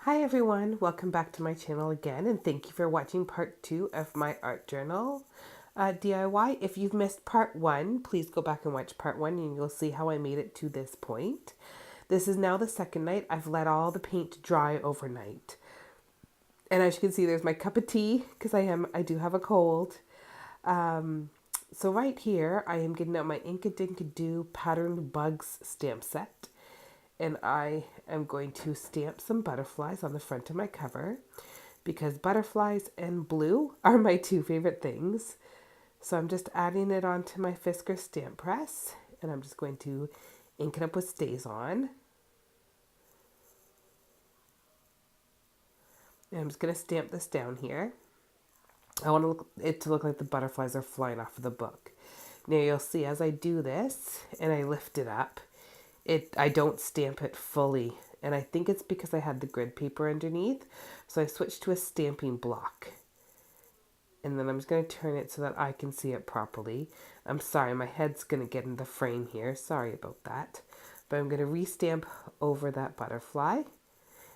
Hi everyone, welcome back to my channel again, and thank you for watching part 2 of my art journal DIY. If you've missed part 1, please go back and watch part 1 and you'll see how I made it to this point. This is now the second night. I've let all the paint dry overnight. And as you can see, there's my cup of tea because I do have a cold. So right here, I am getting out my Inkadinkado Patterned Bugs stamp set. And I am going to stamp some butterflies on the front of my cover because butterflies and blue are my two favorite things. So I'm just adding it onto my Fiskars stamp press, and I'm just going to ink it up with StazOn. And I'm just going to stamp this down here. I want it to look like the butterflies are flying off of the book. Now you'll see as I do this and I lift it up, I don't stamp it fully, and I think it's because I had the grid paper underneath, so I switched to a stamping block. And then I'm just going to turn it so that I can see it properly. I'm sorry, my head's going to get in the frame here. Sorry about that. But I'm going to restamp over that butterfly. And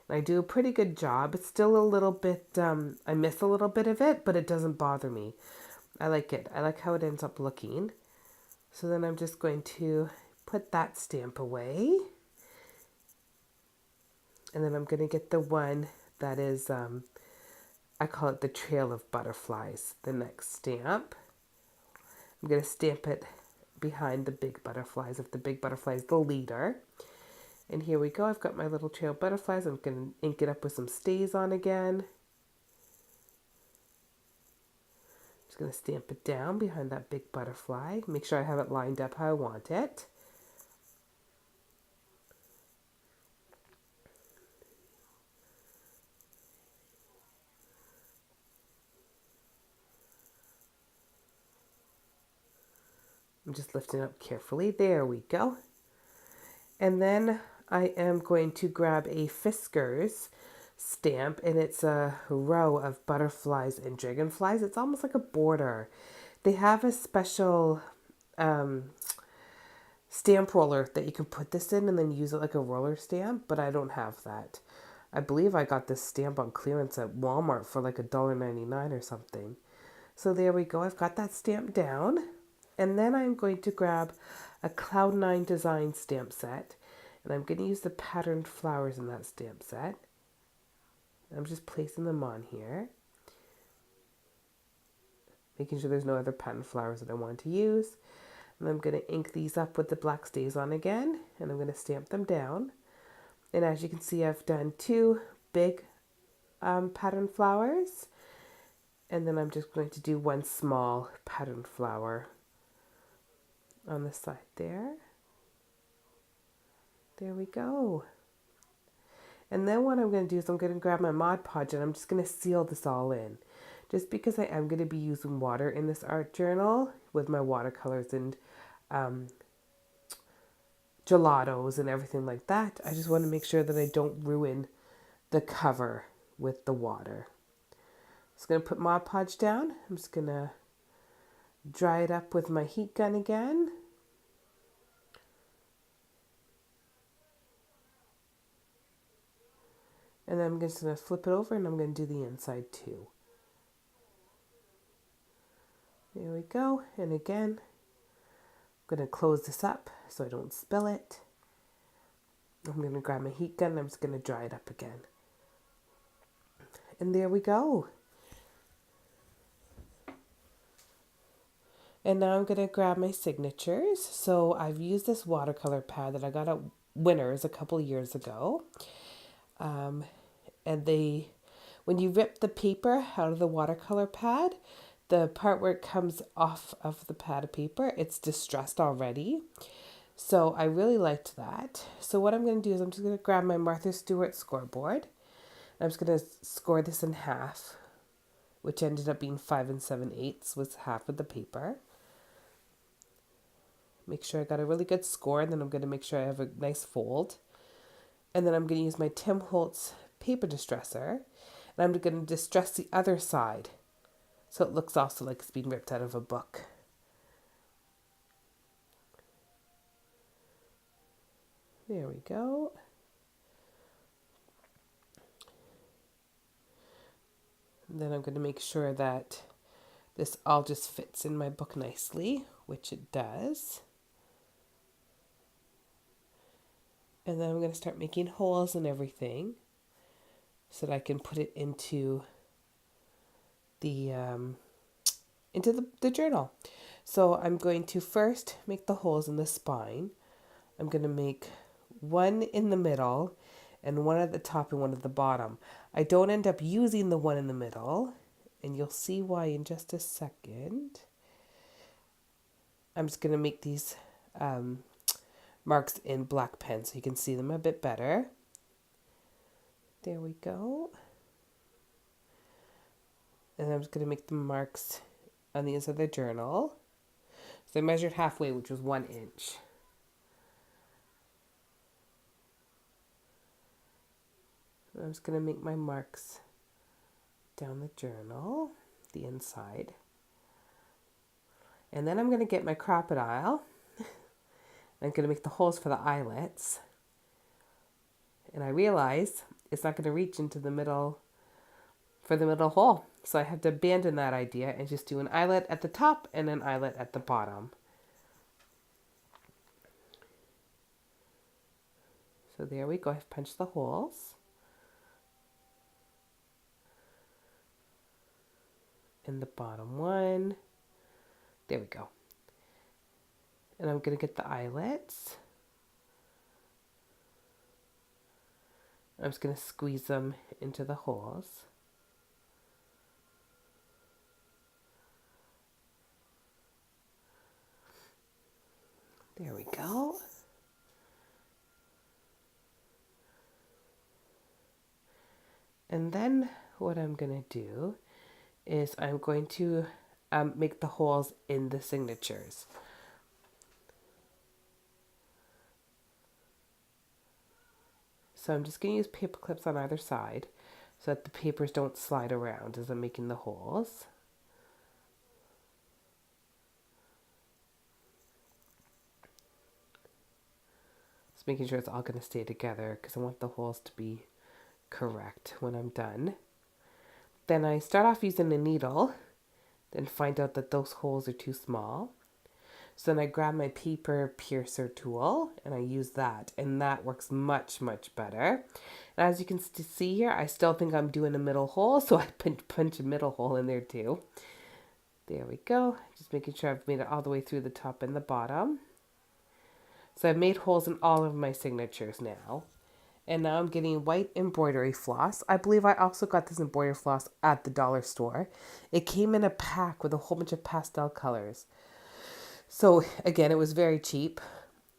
I do a pretty good job. It's still a little bit, I miss a little bit of it, but it doesn't bother me. I like it. I like how it ends up looking. So then I'm just going to put that stamp away. And then I'm going to get the one that is, I call it the Trail of Butterflies, the next stamp. I'm going to stamp it behind the big butterflies, if the big butterfly is the leader. And here we go. I've got my little trail of butterflies. I'm going to ink it up with some StazOn again. Just going to stamp it down behind that big butterfly. Make sure I have it lined up how I want it. I'm just lifting up carefully. There we go. And then I am going to grab a Fiskars stamp, and it's a row of butterflies and dragonflies. It's almost like a border. They have a special stamp roller that you can put this in and then use it like a roller stamp, but I don't have that. I believe I got this stamp on clearance at Walmart for like $1.99 or something. So there we go. I've got that stamp down. And then I'm going to grab a Cloud9 design stamp set. And I'm going to use the patterned flowers in that stamp set. I'm just placing them on here. Making sure there's no other patterned flowers that I want to use. And I'm going to ink these up with the black StazOn again. And I'm going to stamp them down. And as you can see, I've done two big patterned flowers. And then I'm just going to do one small patterned flower on the side there. There we go. And then what I'm going to do is I'm going to grab my Mod Podge and I'm just going to seal this all in. Just because I am going to be using water in this art journal with my watercolors and gelatos and everything like that, I just want to make sure that I don't ruin the cover with the water. Just going to put Mod Podge down. I'm just going to dry it up with my heat gun again. And then I'm just going to flip it over and I'm going to do the inside too. There we go. And again, I'm going to close this up so I don't spill it. I'm going to grab my heat gun and I'm just going to dry it up again. And there we go. And now I'm going to grab my signatures. So I've used this watercolor pad that I got at Winners a couple years ago. And when you rip the paper out of the watercolor pad, the part where it comes off of the pad of paper, it's distressed already. So I really liked that. So what I'm going to do is I'm just going to grab my Martha Stewart scoreboard. I'm just going to score this in half, which ended up being 5 7/8 was half of the paper. Make sure I got a really good score, and then I'm going to make sure I have a nice fold. And then I'm going to use my Tim Holtz paper distresser, and I'm going to distress the other side so it looks also like it's being ripped out of a book. There we go. then I'm going to make sure that this all just fits in my book nicely, which it does. And then I'm going to start making holes and everything so that I can put it into the journal. So I'm going to first make the holes in the spine. I'm going to make one in the middle and one at the top and one at the bottom. I don't end up using the one in the middle, and you'll see why in just a second. I'm just going to make these marks in black pen so you can see them a bit better. There we go. And I'm just going to make the marks on the inside of the journal. So I measured halfway, which was 1 inch. I'm just going to make my marks down the journal, the inside. And then I'm going to get my Crop-A-Dile. I'm going to make the holes for the eyelets. And I realize it's not going to reach into the middle for the middle hole. So I have to abandon that idea and just do an eyelet at the top and an eyelet at the bottom. So there we go. I've punched the holes. In the bottom one. There we go. And I'm going to get the eyelets. I'm just going to squeeze them into the holes. There we go. And then what I'm going to do is I'm going to make the holes in the signatures. So I'm just going to use paper clips on either side so that the papers don't slide around as I'm making the holes. Just making sure it's all going to stay together because I want the holes to be correct when I'm done. Then I start off using a needle, then find out that those holes are too small. So then I grab my paper piercer tool and I use that, and that works much, much better. And as you can see here, I still think I'm doing a middle hole, so I punch a middle hole in there too. There we go. Just making sure I've made it all the way through the top and the bottom. So I've made holes in all of my signatures now. And now I'm getting white embroidery floss. I believe I also got this embroidery floss at the dollar store. It came in a pack with a whole bunch of pastel colors. So again, it was very cheap.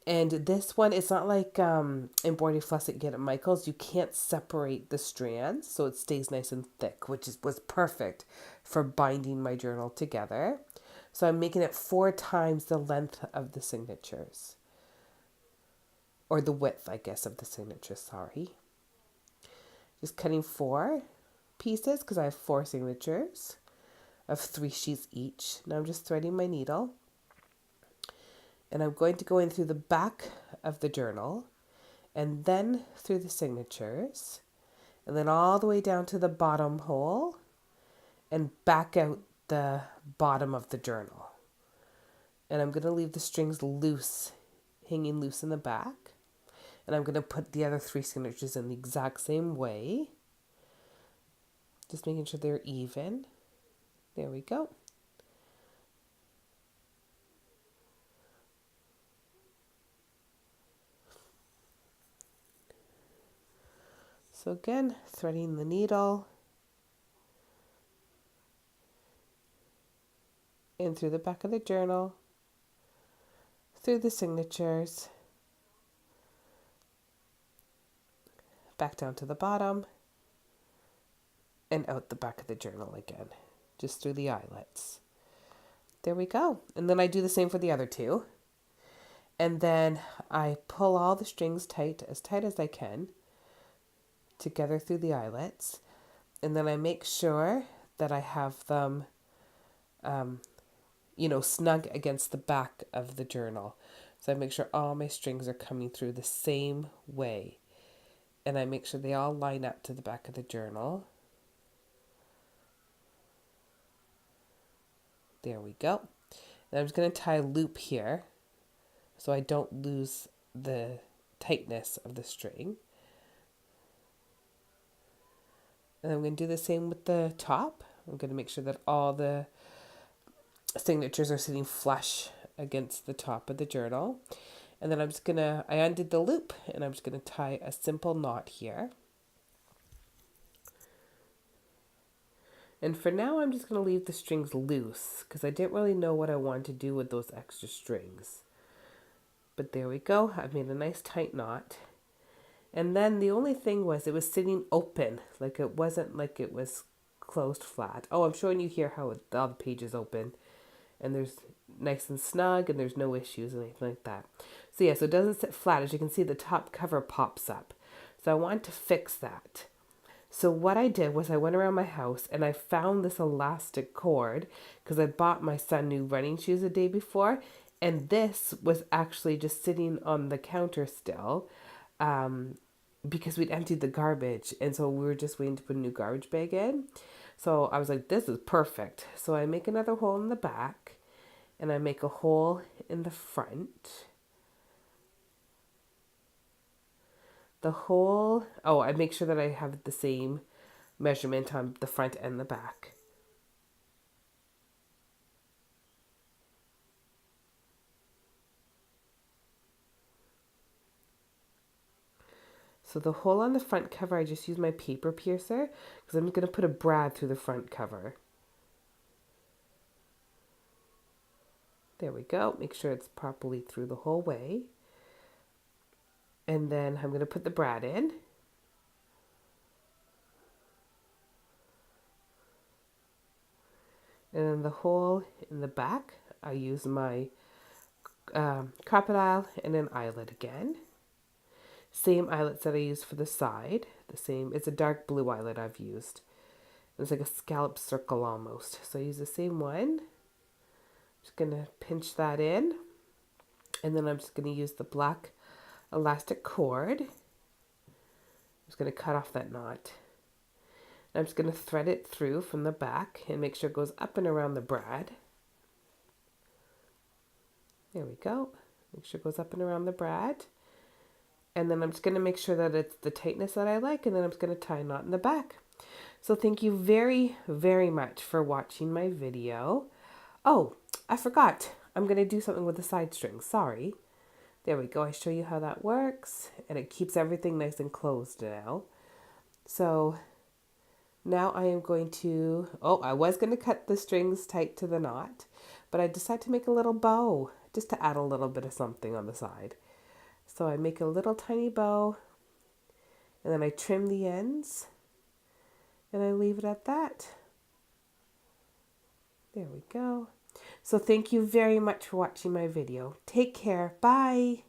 And this one, it's not like embroidery floss that you get at Michael's. You can't separate the strands, so it stays nice and thick, which was perfect for binding my journal together. So I'm making it 4 times the length of the signatures. Or the width, I guess, of the signature, sorry. Just cutting 4 pieces because I have 4 signatures of 3 sheets each. Now I'm just threading my needle. And I'm going to go in through the back of the journal and then through the signatures and then all the way down to the bottom hole and back out the bottom of the journal. And I'm going to leave the strings loose, hanging loose in the back. And I'm going to put the other 3 signatures in the exact same way. Just making sure they're even. There we go. So again, threading the needle in through the back of the journal, through the signatures, back down to the bottom, and out the back of the journal again, just through the eyelets. There we go. And then I do the same for the other 2. And then I pull all the strings tight as I can, together through the eyelets. And then I make sure that I have them, snug against the back of the journal. So I make sure all my strings are coming through the same way. And I make sure they all line up to the back of the journal. There we go. And I'm just going to tie a loop here so I don't lose the tightness of the string. And I'm going to do the same with the top. I'm going to make sure that all the signatures are sitting flush against the top of the journal. And then I undid the loop and I'm just going to tie a simple knot here. And for now, I'm just going to leave the strings loose because I didn't really know what I wanted to do with those extra strings. But there we go. I've made a nice tight knot. And then the only thing was it was sitting open. Like it wasn't like it was closed flat. Oh, I'm showing you here how all the pages open. And there's nice and snug and there's no issues and anything like that. So yeah, so it doesn't sit flat. As you can see, the top cover pops up. So I want to fix that. So what I did was I went around my house and I found this elastic cord because I bought my son new running shoes the day before. And this was actually just sitting on the counter still because we'd emptied the garbage. And so we were just waiting to put a new garbage bag in. So I was like, this is perfect. So I make another hole in the back and I make a hole in the front. The hole, oh, I make sure that I have the same measurement on the front and the back. So the hole on the front cover, I just use my paper piercer because I'm going to put a brad through the front cover. There we go. Make sure it's properly through the whole way. And then I'm going to put the brad in. And then the hole in the back, I use my crocodile and an eyelet again. Same eyelets that I used for the side. The same, it's a dark blue eyelet I've used. It's like a scallop circle almost. So I use the same one. Just going to pinch that in. And then I'm just going to use the black elastic cord. I'm just going to cut off that knot. I'm just going to thread it through from the back and make sure it goes up and around the brad. There we go. Make sure it goes up and around the brad. And then I'm just going to make sure that it's the tightness that I like. And then I'm just going to tie a knot in the back. So thank you very, very much for watching my video. Oh, I forgot. I'm going to do something with the side strings. Sorry. There we go. I show you how that works. And it keeps everything nice and closed now. So now I am going to, I was going to cut the strings tight to the knot, but I decided to make a little bow just to add a little bit of something on the side. So I make a little tiny bow and then I trim the ends and I leave it at that. There we go. So thank you very much for watching my video. Take care. Bye.